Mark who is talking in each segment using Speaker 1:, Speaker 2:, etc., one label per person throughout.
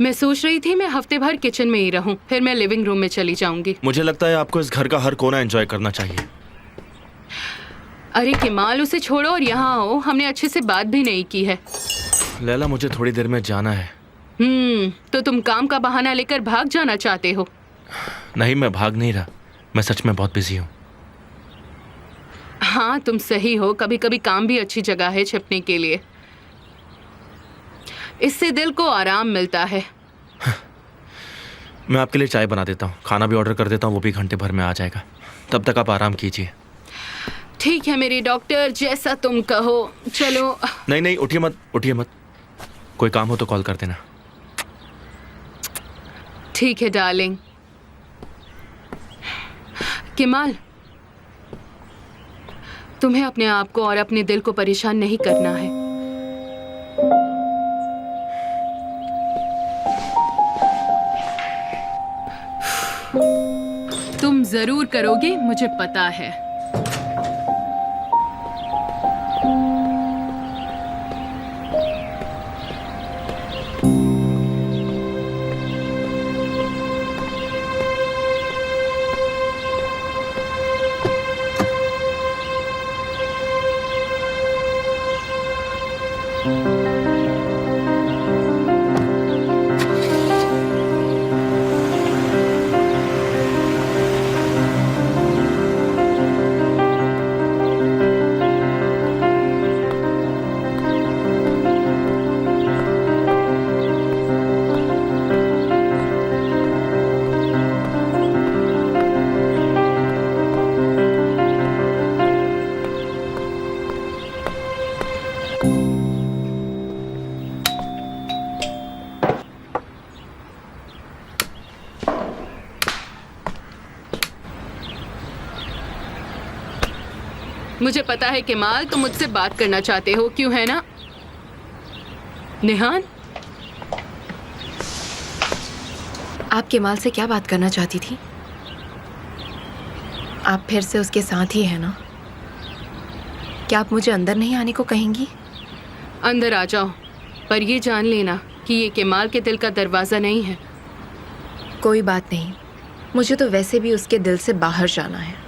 Speaker 1: मैं सोच रही थी मैं हफ्ते भर किचन में ही रहूं, फिर मैं लिविंग रूम में चली जाऊंगी।
Speaker 2: मुझे लगता है आपको इस घर का हर कोना एंजॉय करना चाहिए।
Speaker 1: अरे किमाल, उसे छोड़ो और यहाँ आओ। हमने अच्छे से बात भी नहीं की है।
Speaker 2: लैला, मुझे थोड़ी देर में जाना है।
Speaker 1: तो तुम काम का बहाना लेकर भाग जाना चाहते हो?
Speaker 2: नहीं, मैं भाग नहीं रहा। मैं सच में बहुत बिजी हूँ।
Speaker 1: हाँ, तुम सही हो। कभी कभी काम भी अच्छी जगह है छिपने के लिए। इससे दिल को आराम मिलता है।
Speaker 2: मैं आपके लिए चाय बना देता हूँ, खाना भी ऑर्डर कर देता हूँ, वो भी घंटे भर में आ जाएगा। तब तक आप आराम कीजिए।
Speaker 1: ठीक है मेरे डॉक्टर, जैसा तुम कहो। चलो।
Speaker 2: नहीं नहीं, उठिए मत, उठिए मत। कोई काम हो तो कॉल कर देना।
Speaker 1: ठीक है डार्लिंग। किमाल, तुम्हें अपने आप को और अपने दिल को परेशान नहीं करना है। तुम जरूर करोगे, मुझे पता है। मुझे पता है किमाल, तुम मुझसे बात करना चाहते हो, क्यों है ना? निहान,
Speaker 3: आप किमाल से क्या बात करना चाहती थी? आप फिर से उसके साथ ही है ना? क्या आप मुझे अंदर नहीं आने को कहेंगी?
Speaker 1: अंदर आ जाओ, पर ये जान लेना कि ये किमाल के दिल का दरवाजा नहीं है।
Speaker 3: कोई बात नहीं, मुझे तो वैसे भी उसके दिल से बाहर जाना है।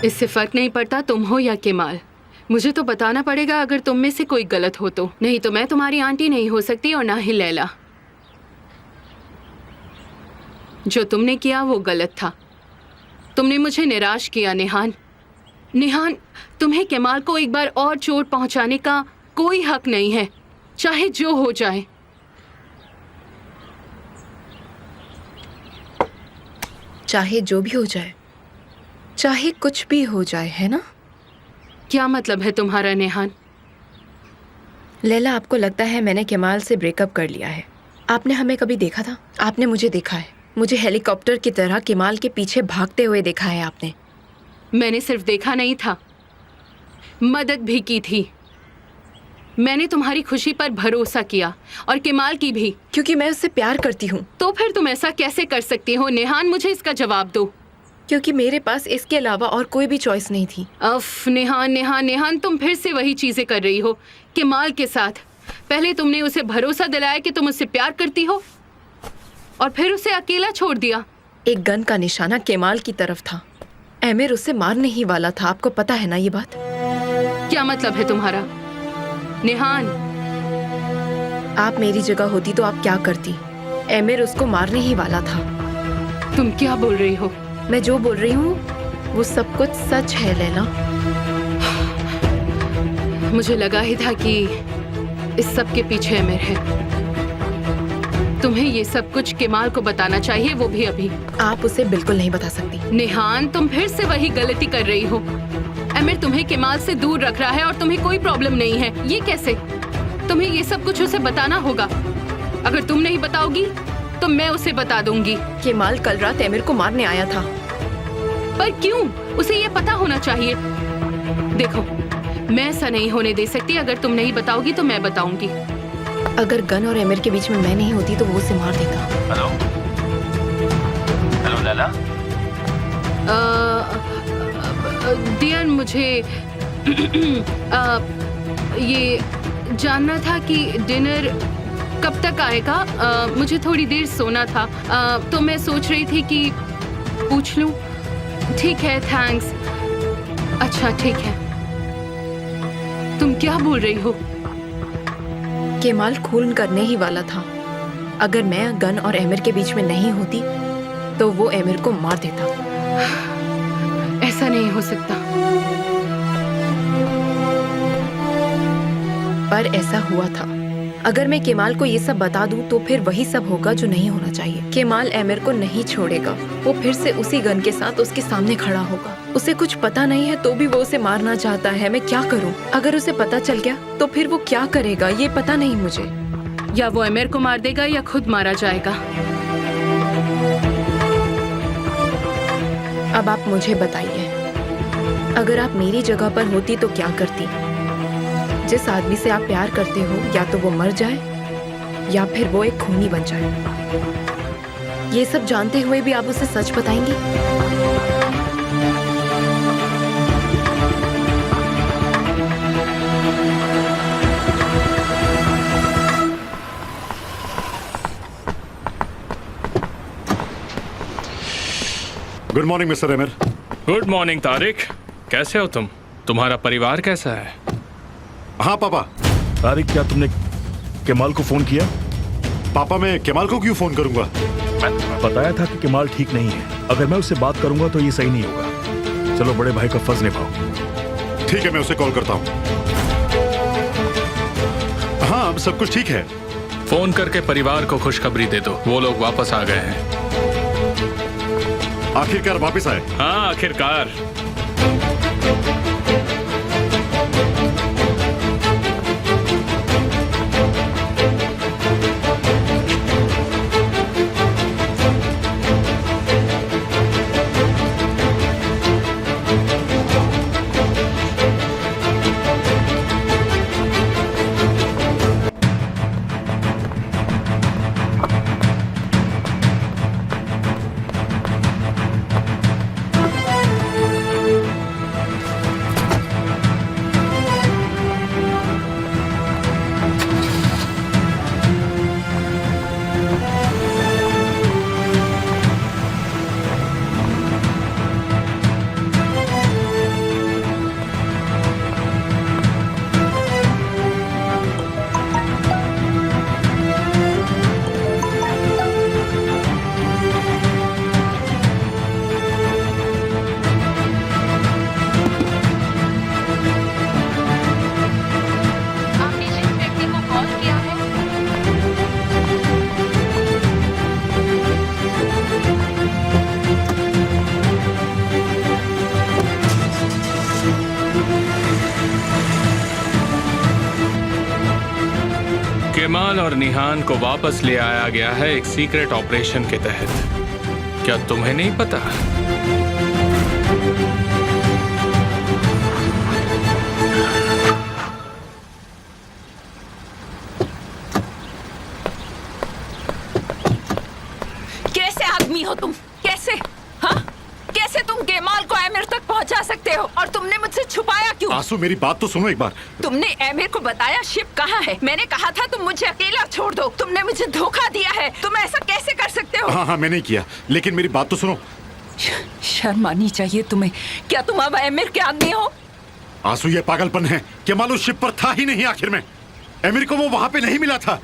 Speaker 1: इससे फर्क नहीं पड़ता तुम हो या किमाल। मुझे तो बताना पड़ेगा अगर तुम में से कोई गलत हो तो। नहीं तो मैं तुम्हारी आंटी नहीं हो सकती और ना ही लैला। जो तुमने किया वो गलत था। तुमने मुझे निराश किया निहान। निहान, तुम्हें किमाल को एक बार और चोट पहुंचाने का कोई हक नहीं है, चाहे जो हो जाए।
Speaker 3: चाहे जो भी हो जाए, चाहे कुछ भी हो जाए, है ना?
Speaker 1: क्या मतलब है तुम्हारा निहान?
Speaker 3: लैला, आपको लगता है मैंने किमाल से ब्रेकअप कर लिया है। आपने हमें कभी देखा था? आपने मुझे देखा है। मुझे हेलीकॉप्टर की तरह किमाल के पीछे भागते हुए देखा है आपने।
Speaker 1: मैंने सिर्फ देखा नहीं था, मदद भी की थी। मैंने तुम्हारी खुशी पर भरोसा किया और किमाल की भी।
Speaker 3: क्योंकि मैं उससे प्यार करती हूँ।
Speaker 1: तो फिर तुम ऐसा कैसे कर सकती हो निहान? मुझे इसका जवाब दो।
Speaker 3: क्योंकि मेरे पास इसके अलावा और कोई भी चॉइस नहीं थी।
Speaker 1: अफ निहान, निहान, निहान, तुम फिर से वही चीजें कर रही हो किमाल के साथ। पहले तुमने उसे भरोसा दिलाया कि तुम उससे प्यार करती हो और फिर उसे अकेला छोड़ दिया।
Speaker 3: एक गन का निशाना किमाल की तरफ था। एमिर उसे मारने ही वाला था। आपको पता है ना ये बात?
Speaker 1: क्या मतलब है तुम्हारा निहान?
Speaker 3: आप मेरी जगह होती तो आप क्या करती? एमिर उसको मारने ही वाला था।
Speaker 1: तुम क्या बोल रही हो?
Speaker 3: मैं जो बोल रही हूँ वो सब कुछ सच है लैला।
Speaker 1: मुझे लगा ही था कि इस सब के पीछे अमीर है। तुम्हें ये सब कुछ किमाल को बताना चाहिए, वो भी अभी।
Speaker 3: आप उसे बिल्कुल नहीं बता सकती।
Speaker 1: निहान, तुम फिर से वही गलती कर रही हो। अमीर तुम्हें किमाल से दूर रख रहा है और तुम्हें कोई प्रॉब्लम नहीं है। ये कैसे? तुम्हें ये सब कुछ उसे बताना होगा। अगर तुम नहीं बताओगी तो मैं उसे बता दूंगी।
Speaker 3: किमाल कल रात एमिर को मारने आया था।
Speaker 1: पर क्यों? उसे ये पता होना चाहिए। देखो, मैं ऐसा नहीं होने दे सकती। अगर तुम नहीं बताओगी तो मैं बताऊंगी।
Speaker 3: अगर गन और एमिर के बीच में मैं नहीं होती तो वो उसे मार देता।
Speaker 2: Hello hello Laila.
Speaker 1: डियर मुझे ये जानना था कि डिनर कब तक आएगा। मुझे थोड़ी देर सोना था, तो मैं सोच रही थी कि पूछ लूं। ठीक है, थैंक्स। अच्छा ठीक है। तुम क्या बोल रही हो?
Speaker 3: केमाल खून करने ही वाला था। अगर मैं गन और एमिर के बीच में नहीं होती तो वो एमिर को मार देता।
Speaker 1: ऐसा नहीं हो सकता।
Speaker 3: पर ऐसा हुआ था। अगर मैं केमाल को ये सब बता दूं तो फिर वही सब होगा जो नहीं होना चाहिए। केमाल एमिर को नहीं छोड़ेगा। वो फिर से उसी गन के साथ उसके सामने खड़ा होगा। उसे कुछ पता नहीं है तो भी वो उसे मारना चाहता है। मैं क्या करूं? अगर उसे पता चल गया तो फिर वो क्या करेगा ये पता नहीं मुझे।
Speaker 1: या वो एमिर को मार देगा या खुद मारा जाएगा।
Speaker 3: अब आप मुझे बताइए, अगर आप मेरी जगह पर होती तो क्या करती? जिस आदमी से आप प्यार करते हो या तो वो मर जाए या फिर वो एक खूनी बन जाए। ये सब जानते हुए भी आप उसे सच बताएंगी?
Speaker 4: Good morning mister emir.
Speaker 5: Good morning Tariq, कैसे हो तुम? तुम्हारा परिवार कैसा है?
Speaker 4: हाँ पापा।
Speaker 6: तारिक, क्या तुमने केमाल को फोन किया?
Speaker 4: पापा मैं केमाल को क्यों फोन करूंगा?
Speaker 6: मैंने तुम्हें बताया था कि केमाल ठीक नहीं है। अगर मैं उससे बात करूंगा तो ये सही नहीं होगा। चलो बड़े भाई का फर्ज निभाओ।
Speaker 4: ठीक है, मैं उसे कॉल करता हूँ। हाँ अब सब कुछ ठीक है।
Speaker 5: फोन करके परिवार को खुशखबरी दे दो, वो लोग वापस आ गए हैं।
Speaker 4: आखिरकार वापस आए?
Speaker 5: हाँ आखिरकार।
Speaker 1: आपने जिस व्यक्ति को कॉल किया है
Speaker 5: केमाल और निहान को वापस ले आया गया है एक सीक्रेट ऑपरेशन के तहत। क्या तुम्हें नहीं पता?
Speaker 7: कैसे आदमी हो तुम? कैसे? हाँ? कैसे तुम केमाल को एमिर तक पहुंचा सकते हो? और तुमने मुझसे छुपाया क्यों?
Speaker 4: आंसू मेरी बात तो सुनो एक बार।
Speaker 7: तुमने एमिर को बताया शिप कहाँ है? मैंने कहा था तुम मुझे अकेला छोड़ दो। तुमने मुझे धोखा दिया है। तुम ऐसा कैसे कर सकते हो?
Speaker 4: हाँ हाँ मैंने किया, लेकिन मेरी बात तो सुनो।
Speaker 7: शर्म आनी चाहिए तुम्हें। क्या तुम अब एमिर के आदमी हो?
Speaker 4: आंसू ये पागलपन है। केमाल उस शिप पर था ही नहीं आखिर में। एमिर को वो वहां पे नहीं मिला था।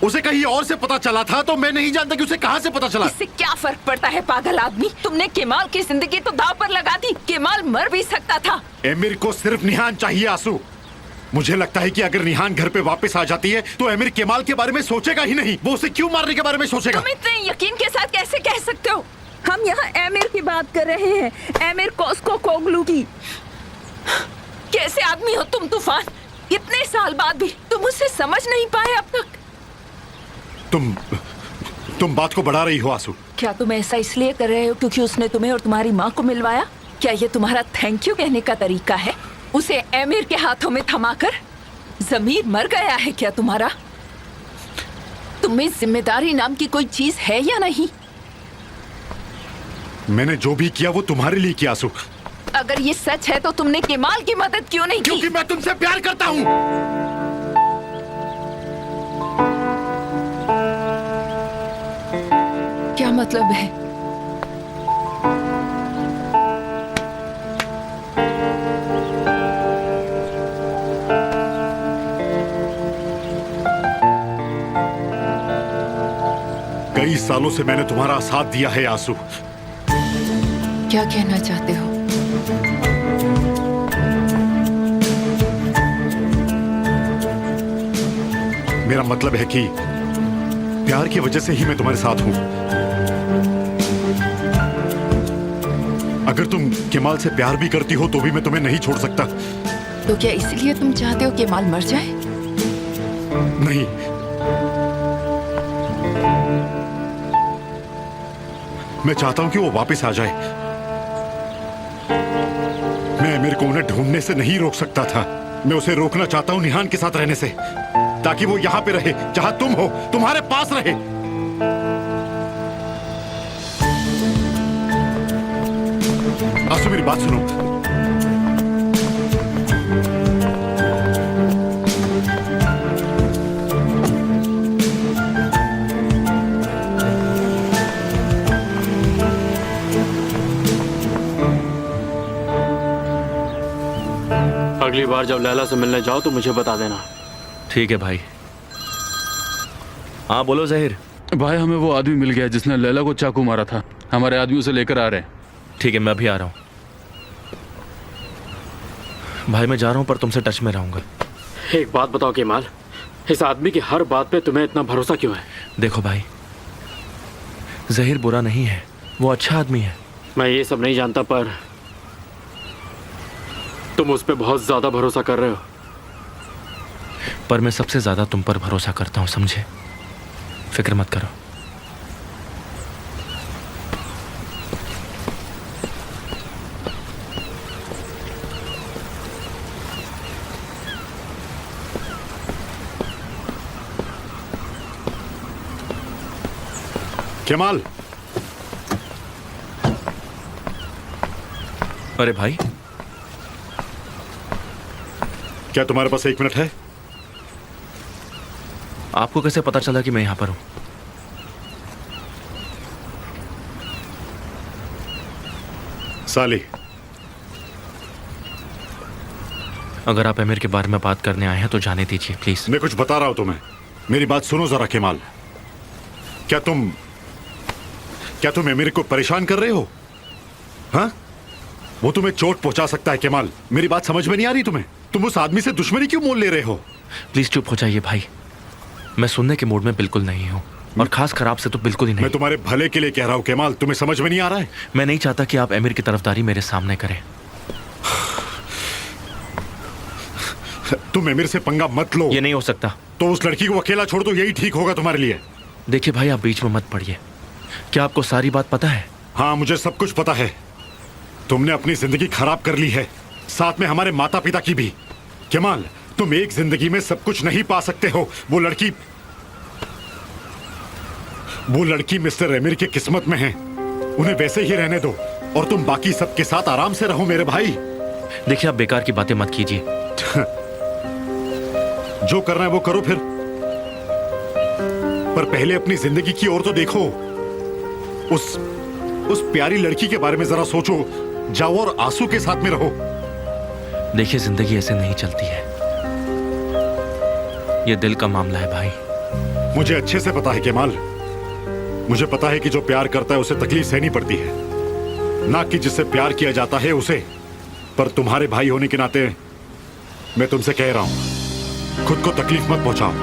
Speaker 4: उसे कहीं और से पता चला था तो मैं नहीं जानता कि उसे कहां से पता चला।
Speaker 7: इससे क्या फर्क पड़ता है पागल आदमी? तुमने केमाल की जिंदगी तो दांव पर लगा दी। केमाल मर भी सकता था।
Speaker 4: एमिर को सिर्फ निहान चाहिए आंसू। मुझे लगता है कि अगर निहान घर पे वापस आ जाती है तो एमिर केमाल के बारे में सोचेगा ही नहीं। वो उसे क्यों मारने के बारे में सोचेगा?
Speaker 7: तुम इतने यकीन के साथ कैसे कह सकते हो? हम यहाँ एमिर की बात कर रहे हैं, एमिर कोस्को कोगलू की। कैसे आदमी हो तुम तूफान? इतने साल बाद भी तुम उसे समझ नहीं पाए अब तक।
Speaker 4: तुम बात को बढ़ा रही हो आंसू।
Speaker 7: क्या तुम ऐसा इसलिए कर रहे हो क्योंकि उसने तुम्हें और तुम्हारी माँ को मिलवाया? क्या ये तुम्हारा थैंक यू कहने का तरीका है? उसे एमिर के हाथों में थमाकर जमीर मर गया है क्या तुम्हारा? तुम्हें जिम्मेदारी नाम की कोई चीज है या नहीं?
Speaker 4: मैंने जो भी किया वो तुम्हारे लिए किया आंसू।
Speaker 7: अगर ये सच है तो तुमने केमाल की मदद क्यों नहीं की?
Speaker 4: क्योंकि मैं तुमसे प्यार करता हूँ।
Speaker 7: क्या मतलब है?
Speaker 4: कई सालों से मैंने तुम्हारा साथ दिया है आंसू।
Speaker 7: क्या कहना चाहते हो?
Speaker 4: मेरा मतलब है कि प्यार की वजह से ही मैं तुम्हारे साथ हूं। अगर तुम केमाल से प्यार भी करती हो तो भी मैं तुम्हें नहीं छोड़ सकता।
Speaker 7: तो क्या इसलिए तुम चाहते हो केमाल मर जाए?
Speaker 4: नहीं, मैं चाहता हूं कि वो वापस आ जाए। मैं मेरे को उन्हें ढूंढने से नहीं रोक सकता था। मैं उसे रोकना चाहता हूं निहान के साथ रहने से, ताकि वो यहां पे रहे जहां तुम हो, तुम्हारे पास रहे। आंसू, मेरी बात सुनो।
Speaker 8: अगली बार जब लैला से मिलने जाओ तो मुझे बता देना।
Speaker 2: ठीक है भाई। हाँ बोलो जहीर।
Speaker 5: भाई हमें वो आदमी मिल गया जिसने लैला को चाकू मारा था। हमारे आदमी उसे लेकर आ रहे हैं।
Speaker 2: ठीक है, मैं अभी आ रहा हूँ। भाई मैं जा रहा हूँ, पर तुमसे टच में रहूंगा।
Speaker 8: एक बात बताओ केमाल, इस आदमी की हर बात पे तुम्हें इतना भरोसा क्यों है?
Speaker 2: देखो भाई, जहीर बुरा नहीं है, वो अच्छा आदमी है।
Speaker 8: मैं ये सब नहीं जानता, पर तुम उस पे बहुत ज्यादा भरोसा कर रहे हो।
Speaker 2: पर मैं सबसे ज्यादा तुम पर भरोसा करता हूँ, समझे? फिक्र मत करो।
Speaker 4: केमाल।
Speaker 2: अरे भाई,
Speaker 4: क्या तुम्हारे पास 1 मिनट है?
Speaker 2: आपको कैसे पता चला कि मैं यहां पर हूं?
Speaker 4: साली,
Speaker 2: अगर आप अमीर के बारे में बात करने आए हैं तो जाने दीजिए प्लीज।
Speaker 4: मैं कुछ बता रहा हूं तुम्हें, मेरी बात सुनो जरा। केमाल, क्या तुम अमीर को परेशान कर रहे हो? हाँ, वो तुम्हें चोट पहुंचा सकता है। केमाल, मेरी बात समझ में नहीं आ रही तुम्हें? तुम उस आदमी से दुश्मनी क्यों मोल ले रहे हो?
Speaker 2: प्लीज चुप हो जाइए भाई, मैं सुनने के मूड में बिल्कुल नहीं हूँ, और खास खराब से तो बिल्कुल ही नहीं।
Speaker 4: मैं तुम्हारे भले के लिए कह रहा हूँ केमाल, तुम्हें समझ में नहीं आ रहा है?
Speaker 2: मैं नहीं चाहता कि आप अमीर की तरफदारी मेरे सामने करें।
Speaker 4: तुम अमीर से पंगा मत लो।
Speaker 2: ये नहीं हो सकता।
Speaker 4: तो उस लड़की को अकेला छोड़ दो, यही ठीक होगा तुम्हारे लिए।
Speaker 2: देखिए भाई, आप बीच में मत पड़िए। क्या आपको सारी बात पता है?
Speaker 4: हाँ, मुझे सब कुछ पता है। तुमने अपनी जिंदगी खराब कर ली है, साथ में हमारे माता पिता की भी। केमाल, तुम एक जिंदगी में सब कुछ नहीं पा सकते हो। वो लड़की मिस्टर अमीर की किस्मत में है, उन्हें वैसे ही रहने दो और तुम बाकी सबके साथ आराम से रहो मेरे भाई।
Speaker 2: देखिए, आप बेकार की बातें मत कीजिए।
Speaker 4: जो करना है वो करो फिर, पर पहले अपनी जिंदगी की ओर तो देखो। उस प्यारी लड़की के बारे में जरा सोचो। जाओ और आंसू के साथ में रहो।
Speaker 2: देखिए, जिंदगी ऐसे नहीं चलती है, ये दिल का मामला है भाई।
Speaker 4: मुझे अच्छे से पता है केमाल, मुझे पता है कि जो प्यार करता है उसे तकलीफ सहनी पड़ती है, ना कि जिससे प्यार किया जाता है उसे। पर तुम्हारे भाई होने के नाते मैं तुमसे कह रहा हूं, खुद को तकलीफ मत पहुंचाओ।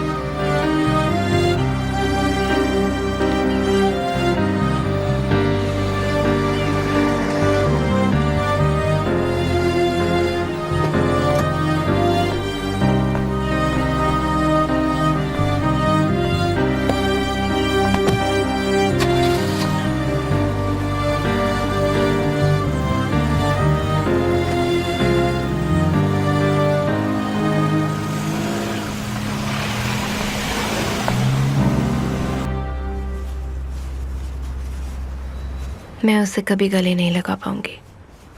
Speaker 3: मैं उससे कभी गले नहीं लगा पाऊंगी।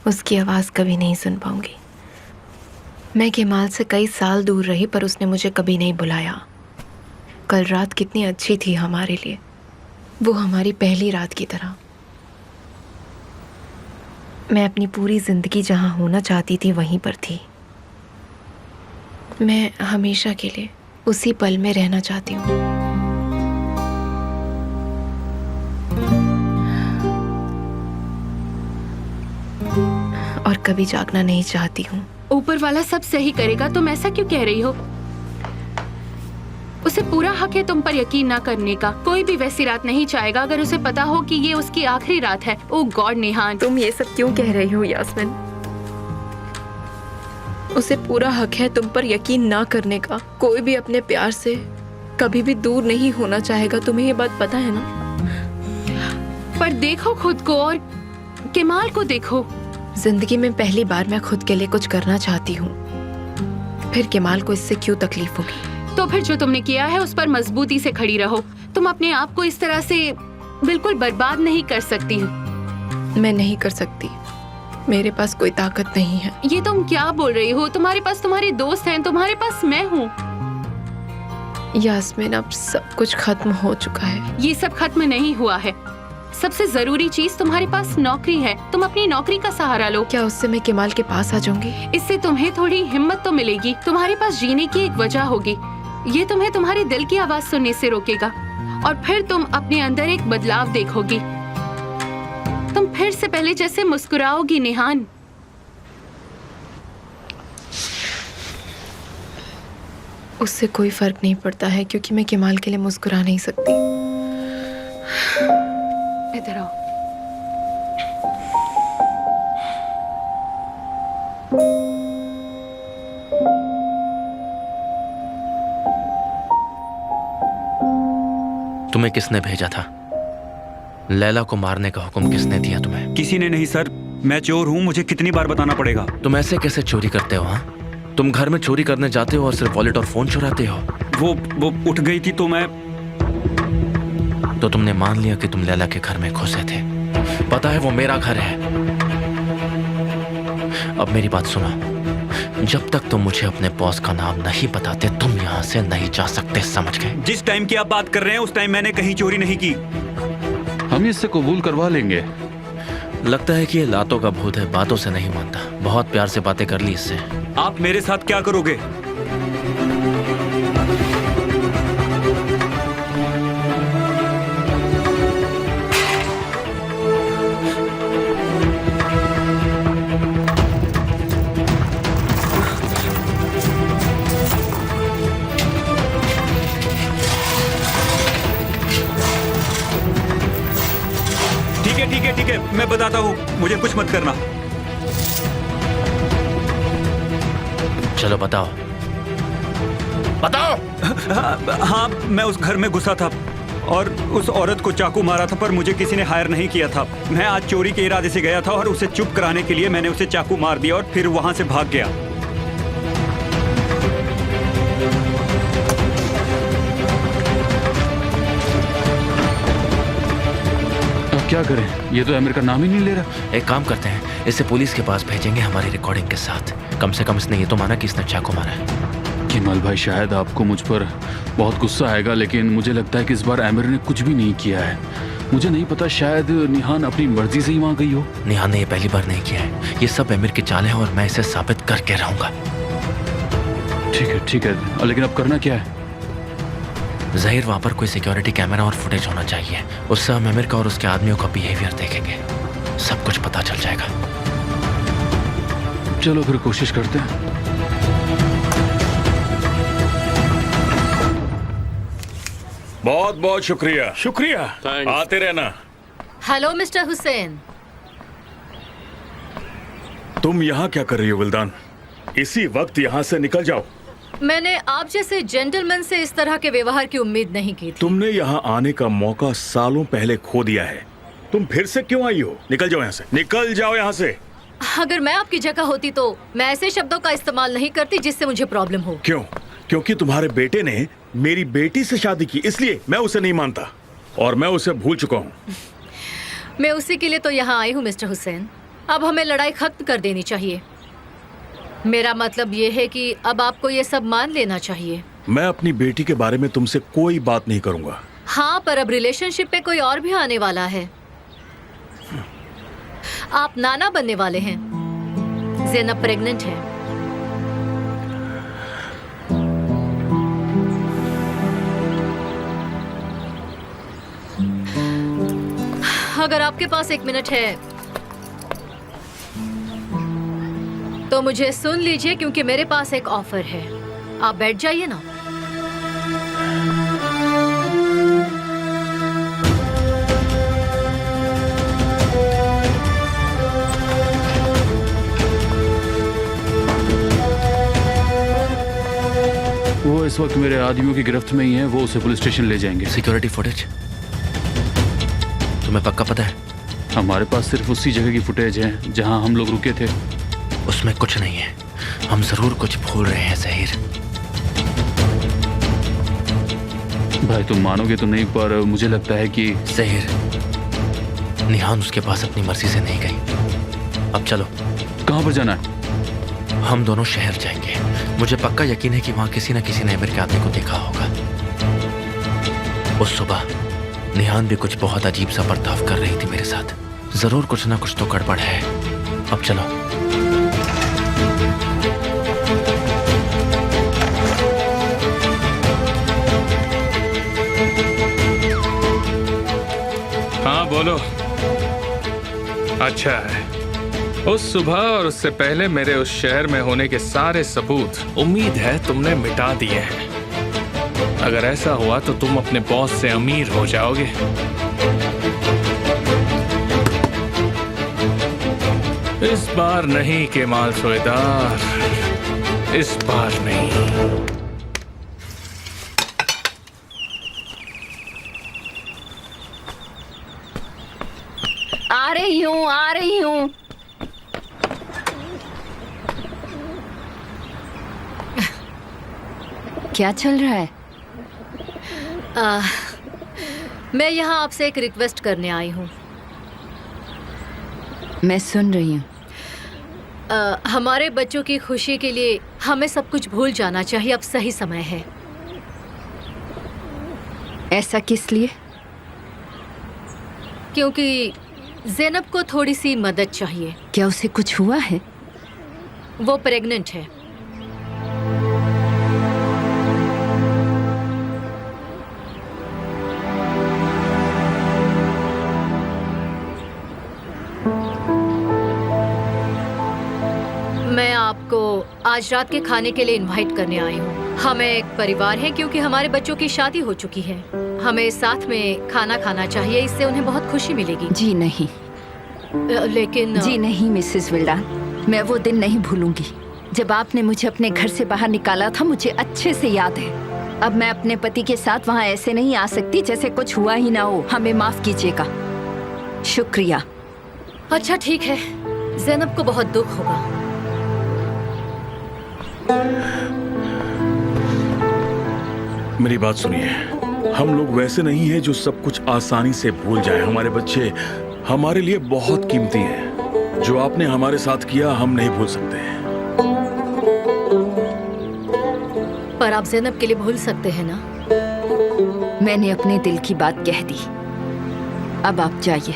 Speaker 3: उसकी आवाज़ कभी नहीं सुन पाऊंगी। मैं केमाल से कई साल दूर रही पर उसने मुझे कभी नहीं बुलाया। कल रात कितनी अच्छी थी हमारे लिए, वो हमारी पहली रात की तरह। मैं अपनी पूरी जिंदगी जहाँ होना चाहती थी वहीं पर थी। मैं हमेशा के लिए उसी पल में रहना चाहती हूँ। और कभी जागना नहीं चाहती हूँ।
Speaker 1: ऊपर वाला सब सही करेगा, तुम ऐसा क्यों कह रही हो? उसे पूरा हक है तुम पर यकीन ना करने का। कोई भी वैसी रात नहीं चाहेगा अगर उसे पता हो कि ये उसकी आखिरी रात है। ओ गॉड निहान,
Speaker 3: तुम ये सब क्यों कह रही हो यास्मिन? उसे पूरा हक है तुम पर यकीन ना करने का। कोई भी अपने प्यार से कभी भी दूर नहीं होना चाहेगा, तुम्हें ये बात पता है ना?
Speaker 1: पर देखो खुद को और केमाल को देखो।
Speaker 3: जिंदगी में पहली बार मैं खुद के लिए कुछ करना चाहती हूँ, फिर केमाल को इससे क्यों तकलीफ होगी?
Speaker 1: तो फिर जो तुमने किया है उस पर मजबूती से खड़ी रहो। तुम अपने आप को इस तरह से बिल्कुल बर्बाद नहीं कर सकती।
Speaker 3: मैं नहीं कर सकती, मेरे पास कोई ताकत नहीं है।
Speaker 1: ये तुम क्या बोल रही हो? तुम्हारे पास तुम्हारे दोस्त हैं, तुम्हारे पास मैं हूँ।
Speaker 3: यास्मिन, अब सब कुछ खत्म हो चुका है।
Speaker 1: ये सब खत्म नहीं हुआ है। सबसे जरूरी चीज तुम्हारे पास नौकरी है। तुम अपनी नौकरी का सहारा लो।
Speaker 3: क्या उससे मैं केमाल के पास आ जाऊंगी?
Speaker 1: इससे तुम्हें थोड़ी हिम्मत तो मिलेगी। तुम्हारे पास जीने की एक वजह होगी। ये तुम्हें तुम्हारे दिल की आवाज सुनने से रोकेगा और फिर तुम अपने अंदर एक बदलाव देखोगी। तुम फिर से पहले जैसे मुस्कुराओगी निहान।
Speaker 3: उससे कोई फर्क नहीं पड़ता है क्योंकि मैं केमाल के लिए मुस्कुरा नहीं सकती।
Speaker 1: इधर आओ।
Speaker 2: तुम्हें किसने भेजा था? लैला को मारने का हुक्म किसने दिया तुम्हें?
Speaker 9: किसी ने नहीं सर, मैं चोर हूँ, मुझे कितनी बार बताना पड़ेगा?
Speaker 2: तुम ऐसे कैसे चोरी करते हो? हाँ, तुम घर में चोरी करने जाते हो और सिर्फ वॉलेट और फोन चुराते हो।
Speaker 9: वो उठ गई थी तो मैं।
Speaker 2: तो तुमने मान लिया कि तुम लैला के घर में घुसे थे। पता है वो मेरा घर है। अब मेरी बात सुनो, जब तक तुम मुझे अपने बॉस का नाम नहीं बताते तुम यहाँ से नहीं जा सकते, समझ गए?
Speaker 9: जिस टाइम की आप बात कर रहे हैं उस टाइम मैंने कहीं चोरी नहीं की।
Speaker 5: हम इससे कबूल करवा लेंगे।
Speaker 2: लगता है कि ये लातों का भूत है, बातों से नहीं मानता। बहुत प्यार से बातें कर ली इससे।
Speaker 9: आप मेरे साथ क्या करोगे? ठीक है, मैं बताता हूँ, मुझे कुछ मत करना।
Speaker 2: चलो बताओ।
Speaker 9: हाँ, मैं उस घर में घुसा था और उस औरत को चाकू मारा था, पर मुझे किसी ने हायर नहीं किया था। मैं आज चोरी के इरादे से गया था और उसे चुप कराने के लिए मैंने उसे चाकू मार दिया और फिर वहां से भाग गया।
Speaker 5: क्या करें? ये तो आमिर का नाम ही नहीं ले रहा।
Speaker 2: एक काम करते हैं, इसे पुलिस के पास भेजेंगे हमारी रिकॉर्डिंग के साथ। कम से कम इसने ये तो माना कि इसने चाकू मारा है।
Speaker 5: केमाल भाई, शायद आपको मुझ पर बहुत गुस्सा आएगा, लेकिन मुझे लगता है कि इस बार आमिर ने कुछ भी नहीं किया है। मुझे नहीं पता, शायद निहान अपनी मर्जी से ही वहां गई हो।
Speaker 2: निहान ने ये पहली बार नहीं किया है। ये सब आमिर की चाल है और मैं इसे साबित करके रहूंगा।
Speaker 5: ठीक है, लेकिन अब करना क्या है?
Speaker 2: ज़ाहिर वहाँ पर कोई सिक्योरिटी कैमरा और फुटेज होना चाहिए। उससे हम आमिर का और उसके आदमियों का बिहेवियर देखेंगे, सब कुछ पता चल जाएगा।
Speaker 5: चलो फिर कोशिश करते हैं।
Speaker 6: बहुत बहुत शुक्रिया। शुक्रिया,
Speaker 8: Thanks.
Speaker 6: आते रहना।
Speaker 10: Hello mister Hussain.
Speaker 6: तुम यहाँ क्या कर रही हो विल्दान? इसी वक्त यहाँ से निकल जाओ।
Speaker 10: मैंने आप जैसे जेंटलमैन से इस तरह के व्यवहार की उम्मीद नहीं की थी।
Speaker 6: तुमने यहाँ आने का मौका सालों पहले खो दिया है। तुम फिर से क्यों आई हो? निकल जाओ यहाँ से, निकल जाओ यहाँ से।
Speaker 10: अगर मैं आपकी जगह होती तो मैं ऐसे शब्दों का इस्तेमाल नहीं करती जिससे मुझे प्रॉब्लम हो।
Speaker 6: क्यों? क्योंकि तुम्हारे बेटे ने मेरी बेटी से शादी की, इसलिए मैं उसे नहीं मानता और मैं उसे भूल चुका हूँ।
Speaker 10: मैं उसी के लिए तो यहाँ आई हूँ मिस्टर हुसैन। अब हमें लड़ाई खत्म कर देनी चाहिए। मेरा मतलब ये है कि अब आपको ये सब मान लेना चाहिए।
Speaker 6: मैं अपनी बेटी के बारे में तुमसे कोई बात नहीं करूंगा।
Speaker 10: हाँ, पर अब रिलेशनशिप पे कोई और भी आने वाला है। आप नाना बनने वाले हैं। ज़ैनब प्रेग्नेंट है। अगर आपके पास 1 मिनट है तो मुझे सुन लीजिए, क्योंकि मेरे पास एक ऑफर है। आप बैठ जाइए ना।
Speaker 5: वो इस वक्त मेरे आदमियों की गिरफ्त में ही है। वो उसे पुलिस स्टेशन ले जाएंगे।
Speaker 2: सिक्योरिटी फुटेज तुम्हें पक्का पता है?
Speaker 5: हमारे पास सिर्फ उसी जगह की फुटेज है जहां हम लोग रुके थे।
Speaker 2: उसमें कुछ नहीं है। हम जरूर कुछ भूल रहे हैं ज़हीर।
Speaker 5: भाई तुम मानोगे तो नहीं, पर मुझे लगता है कि
Speaker 2: ज़हीर, निहान उसके पास अपनी मर्जी से नहीं गई। अब चलो।
Speaker 5: कहाँ पर जाना है?
Speaker 2: हम दोनों शहर जाएंगे। मुझे पक्का यकीन है कि वहां किसी न किसी ने एमिर के आदमी को देखा होगा। उस सुबह निहान भी कुछ बहुत अजीब सा बर्ताव कर रही थी मेरे साथ। जरूर कुछ ना कुछ तो गड़बड़ है। अब चलो।
Speaker 11: हाँ बोलो। अच्छा है, उस सुबह और उससे पहले मेरे उस शहर में होने के सारे सबूत उम्मीद है तुमने मिटा दिए हैं। अगर ऐसा हुआ तो तुम अपने बॉस से अमीर हो जाओगे। इस बार नहीं केमाल सोएदार, इस बार नहीं।
Speaker 7: आ रही हूँ। क्या चल रहा है?
Speaker 10: मैं यहाँ आपसे एक रिक्वेस्ट करने आई हूँ।
Speaker 7: मैं सुन रही हूँ।
Speaker 10: हमारे बच्चों की खुशी के लिए हमें सब कुछ भूल जाना चाहिए। अब सही समय है।
Speaker 7: ऐसा किस लिए?
Speaker 10: क्योंकि ज़ैनब को थोड़ी सी मदद चाहिए।
Speaker 7: क्या उसे कुछ हुआ है?
Speaker 10: वो प्रेग्नेंट है। मैं आपको आज रात के खाने के लिए इनवाइट करने आई हूँ। हम एक परिवार हैं, क्योंकि हमारे बच्चों की शादी हो चुकी है। हमें साथ में खाना खाना चाहिए, इससे उन्हें बहुत खुशी मिलेगी।
Speaker 7: जी नहीं।
Speaker 10: लेकिन
Speaker 7: जी नहीं मिसेस विल्डान, मैं वो दिन नहीं भूलूंगी जब आपने मुझे अपने घर से बाहर निकाला था। मुझे अच्छे से याद है। अब मैं अपने पति के साथ वहाँ ऐसे नहीं आ सकती जैसे कुछ हुआ ही ना हो। हमें माफ कीजिएगा। शुक्रिया।
Speaker 10: अच्छा ठीक है, ज़ैनब को बहुत दुख होगा।
Speaker 6: मेरी बात सुनिए, हम लोग वैसे नहीं हैं जो सब कुछ आसानी से भूल जाएं। हमारे बच्चे हमारे लिए बहुत कीमती हैं। जो आपने हमारे साथ किया हम नहीं भूल सकते हैं।
Speaker 10: पर आप ज़ैनब के लिए भूल सकते हैं ना?
Speaker 7: मैंने अपने दिल की बात कह दी। अब आप जाइए,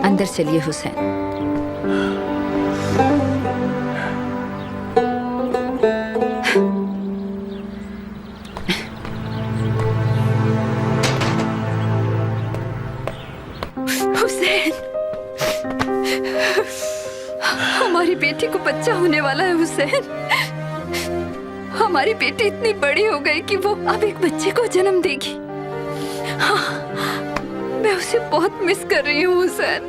Speaker 7: अंदर चलिए हुसैन। हमारी बेटी को बच्चा होने वाला है हुसैन। हमारी बेटी इतनी बड़ी हो गई कि वो अब एक बच्चे को जन्म देगी। हाँ, मैं उसे बहुत मिस कर रही हूँ हुसैन।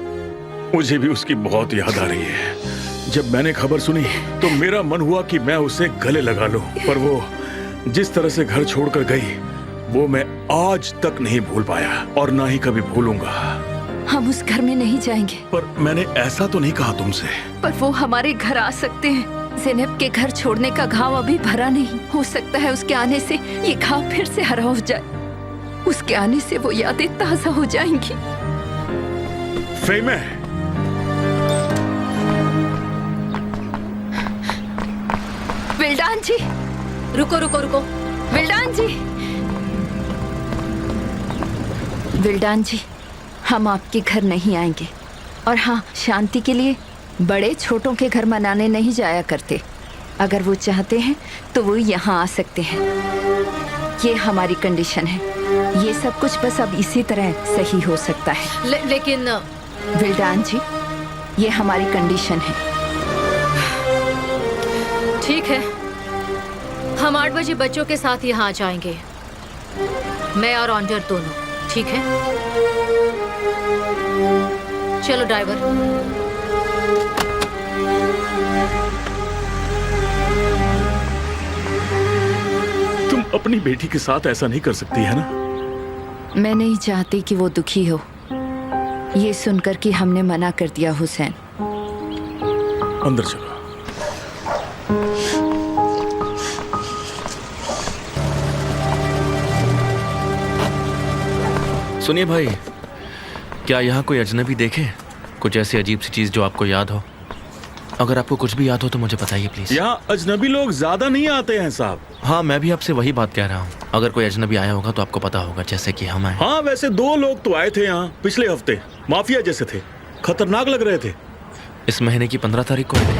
Speaker 6: मुझे भी उसकी बहुत याद आ रही है। जब मैंने खबर सुनी तो मेरा मन हुआ कि मैं उसे गले लगा लूं, पर वो जिस तरह से घर छोड़कर गई वो मैं आज तक नहीं भूल पाया और ना ही कभी भूलूंगा।
Speaker 7: हम उस घर में नहीं जाएंगे।
Speaker 6: पर मैंने ऐसा तो नहीं कहा तुमसे।
Speaker 7: पर वो हमारे घर आ सकते हैं। ज़ैनब के घर छोड़ने का घाव अभी भरा नहीं। हो सकता है उसके आने से ये घाव फिर से हरा हो जाए। उसके आने से वो यादें ताजा हो जाएंगी।
Speaker 6: फेमे,
Speaker 7: विल्डान जी,
Speaker 10: रुको रुको रुको।
Speaker 7: विल्डान जी, विल्डान जी, हम आपके घर नहीं आएंगे। और हाँ, शांति के लिए बड़े छोटों के घर मनाने नहीं जाया करते। अगर वो चाहते हैं तो वो यहाँ आ सकते हैं। ये हमारी कंडीशन है। ये सब कुछ बस अब इसी तरह सही हो सकता है।
Speaker 10: लेकिन
Speaker 7: विल्डान जी, ये हमारी कंडीशन है।
Speaker 10: ठीक है, हम 8 बजे बच्चों के साथ यहाँ आ जाएंगे, मैं और ऑन्डर दोनों। ठीक है, चलो ड्राइवर।
Speaker 6: तुम अपनी बेटी के साथ ऐसा नहीं कर सकती है ना?
Speaker 7: मैं नहीं चाहती कि वो दुखी हो, ये सुनकर कि हमने मना कर दिया। हुसैन,
Speaker 6: अंदर चलो।
Speaker 2: सुनिए भाई, क्या यहाँ कोई अजनबी देखे? कुछ ऐसी अजीब सी चीज जो आपको याद हो? अगर आपको कुछ भी याद हो तो मुझे बताइए प्लीज।
Speaker 6: यहाँ अजनबी लोग ज्यादा नहीं आते हैं साहब।
Speaker 2: हाँ, मैं भी आपसे वही बात कह रहा हूँ। अगर कोई अजनबी आया होगा तो आपको पता होगा, जैसे कि हम आए।
Speaker 6: हाँ, वैसे 2 लोग तो आए थे यहाँ पिछले हफ्ते, माफिया जैसे थे, खतरनाक लग रहे थे।
Speaker 2: इस महीने की 15 तारीख को आए थे।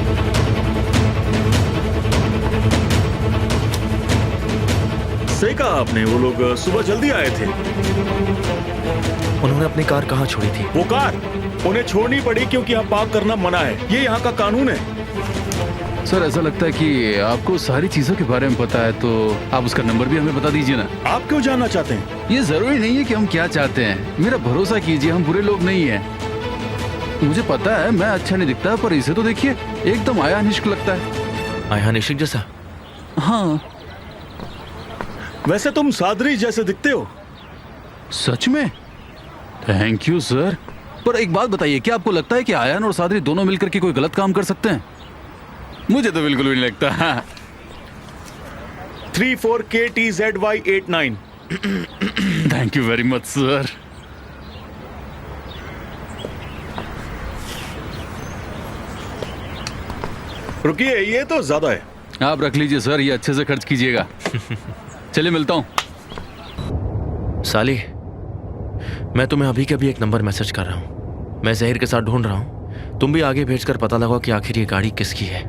Speaker 6: सही कहा आपने, वो लोग सुबह जल्दी आए थे।
Speaker 2: उन्होंने अपनी कार कहाँ छोड़ी थी?
Speaker 6: वो कार उन्हें छोड़नी पड़ी क्योंकि यहाँ पार्क करना मना है, ये यहाँ का कानून है।
Speaker 5: सर, ऐसा लगता है कि आपको सारी चीजों के बारे में पता है, तो आप उसका नंबर भी हमें बता दीजिए ना।
Speaker 6: आप क्यों जानना चाहते हैं?
Speaker 5: ये जरूरी नहीं है कि हम क्या चाहते हैं। मेरा भरोसा कीजिए, हम बुरे लोग नहीं हैं। मुझे पता है मैं अच्छा नहीं दिखता, पर इसे तो देखिए, एकदम आया निश्क लगता है।
Speaker 2: आया निश्क जैसा?
Speaker 5: हाँ।
Speaker 6: वैसे तुम सादरी जैसे दिखते हो।
Speaker 5: सच में? Thank you sir. पर एक बात बताइए, क्या आपको लगता है कि आयान और सादरी दोनों मिलकर के कोई गलत काम कर सकते हैं? मुझे तो बिल्कुल भी नहीं लगता।
Speaker 6: 34KTZY89।
Speaker 5: Thank you very much sir.
Speaker 6: रुकिए, ये तो ज्यादा है।
Speaker 5: आप रख लीजिए सर, ये अच्छे से खर्च कीजिएगा। चलिए, मिलता हूँ।
Speaker 2: साली, मैं तुम्हें अभी के अभी एक नंबर मैसेज कर रहा हूँ। मैं जहीर के साथ ढूंढ रहा हूँ, तुम भी आगे भेजकर पता लगाओ कि आखिर ये गाड़ी किसकी है।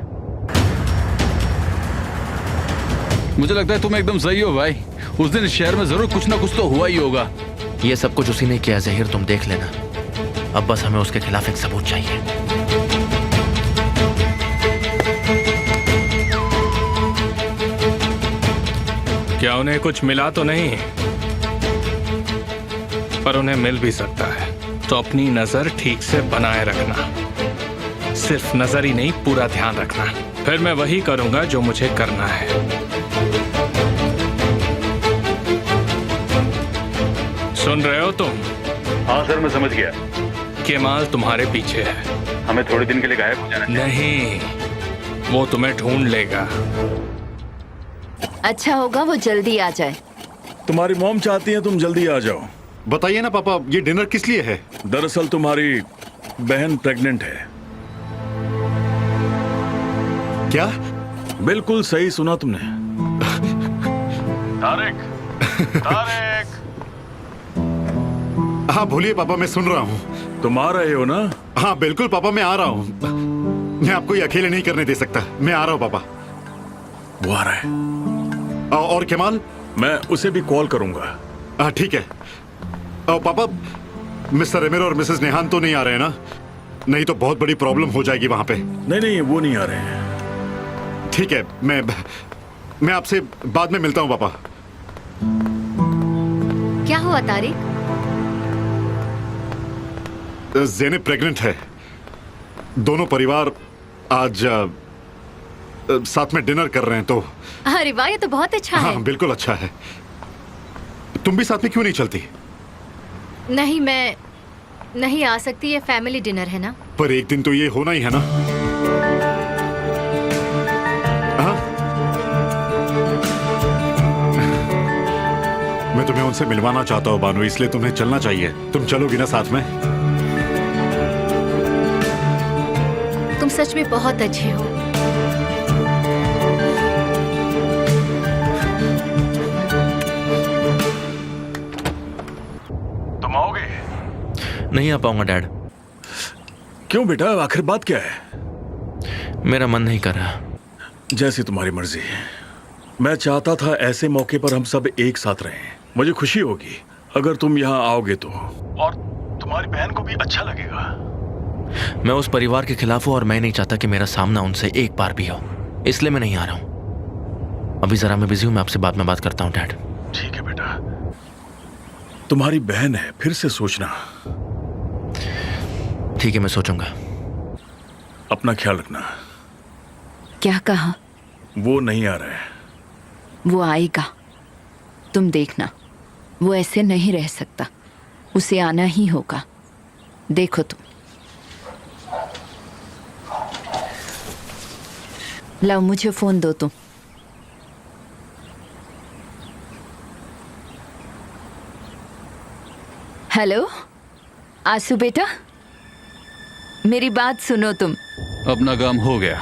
Speaker 5: मुझे लगता है तुम एकदम सही हो भाई। उस दिन शहर में जरूर कुछ ना कुछ तो हुआ ही होगा।
Speaker 2: ये सब कुछ उसी ने किया जहीर, तुम देख लेना। अब बस हमें उसके खिलाफ एक सबूत चाहिए।
Speaker 11: क्या उन्हें कुछ मिला तो नहीं? पर उन्हें मिल भी सकता है, तो अपनी नजर ठीक से बनाए रखना। सिर्फ नजर ही नहीं, पूरा ध्यान रखना। फिर मैं वही करूंगा जो मुझे करना है। सुन रहे हो तुम?
Speaker 6: हाँ सर, मैं समझ गया।
Speaker 11: केमाल तुम्हारे पीछे है।
Speaker 6: हमें थोड़े दिन के लिए गायब हो जाना चाहिए।
Speaker 11: नहीं, वो तुम्हें ढूंढ लेगा।
Speaker 7: अच्छा होगा वो जल्दी आ जाए।
Speaker 6: तुम्हारी मॉम चाहती है तुम जल्दी आ जाओ।
Speaker 4: बताइए ना पापा, ये डिनर किस लिए है?
Speaker 6: दरअसल तुम्हारी बहन प्रेग्नेंट है।
Speaker 4: क्या?
Speaker 6: बिल्कुल सही सुना तुमने। तारिक, तारिक।
Speaker 4: हाँ बोलिए पापा, मैं सुन रहा हूँ।
Speaker 6: तुम आ रहे हो ना?
Speaker 4: हाँ बिल्कुल पापा, मैं आ रहा हूँ। मैं आपको ये अकेले नहीं करने दे सकता। मैं आ रहा हूँ पापा।
Speaker 6: वो आ रहा है।
Speaker 4: और केमाल?
Speaker 6: मैं उसे भी कॉल करूंगा।
Speaker 4: हाँ ठीक है। पापा, मिस्टर एमिर और मिसेस नेहान तो नहीं आ रहे हैं ना? नहीं तो बहुत बड़ी प्रॉब्लम हो जाएगी वहां पे।
Speaker 6: नहीं नहीं, वो नहीं आ रहे हैं।
Speaker 4: ठीक है, मैं आपसे बाद में मिलता हूँ पापा।
Speaker 10: क्या हुआ तारिक?
Speaker 4: ज़ैनब प्रेग्नेंट है। दोनों परिवार आज साथ में डिनर कर रहे हैं, तो
Speaker 10: अरे वाह, ये तो बहुत अच्छा है।
Speaker 4: हाँ बिल्कुल अच्छा है। तुम भी साथ में क्यों नहीं चलती?
Speaker 10: नहीं, मैं नहीं आ सकती। ये फैमिली डिनर है ना।
Speaker 4: पर एक दिन तो ये होना ही है ना। हाँ? मैं तुम्हें उनसे मिलवाना चाहता हूँ बानू, इसलिए तुम्हें चलना चाहिए। तुम चलोगी ना साथ में?
Speaker 10: तुम सच में बहुत अच्छे हो।
Speaker 2: नहीं आ पाऊंगा डैड।
Speaker 6: क्यों बेटा, आखिर बात क्या है?
Speaker 2: मेरा मन नहीं कर रहा।
Speaker 6: जैसी तुम्हारी मर्जी। मैं चाहता था ऐसे मौके पर हम सब एक साथ रहें। मुझे खुशी होगी अगर तुम यहाँ आओगे तो, और तुम्हारी बहन को भी अच्छा लगेगा।
Speaker 2: मैं उस परिवार के खिलाफ हूं और मैं नहीं चाहता कि मेरा सामना उनसे एक बार भी हो, इसलिए मैं नहीं आ रहा हूं। अभी जरा मैं बिजी हूं, मैं आपसे बाद में बात करता हूं डैड।
Speaker 6: ठीक है बेटा, तुम्हारी बहन है, फिर से सोचना।
Speaker 2: ठीक है, मैं सोचूंगा।
Speaker 6: अपना ख्याल रखना।
Speaker 7: क्या कहा?
Speaker 6: वो नहीं आ रहा है।
Speaker 7: वो आएगा, तुम देखना। वो ऐसे नहीं रह सकता, उसे आना ही होगा। देखो तुम। लाओ, मुझे फोन दो तुम। हेलो आंसू बेटा, मेरी बात सुनो तुम।
Speaker 5: अपना काम हो गया।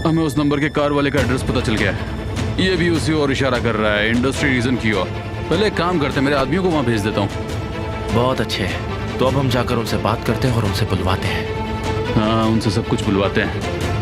Speaker 5: हमें उस नंबर के कार वाले का एड्रेस पता चल गया है। ये भी उसी ओर इशारा कर रहा है, इंडस्ट्री रीजन की ओर। पहले एक काम करते हैं, मेरे आदमियों को वहां भेज देता हूँ।
Speaker 2: बहुत अच्छे है, तो अब हम जाकर उनसे बात करते हैं और उनसे बुलवाते हैं।
Speaker 5: हाँ, उनसे सब कुछ बुलवाते हैं।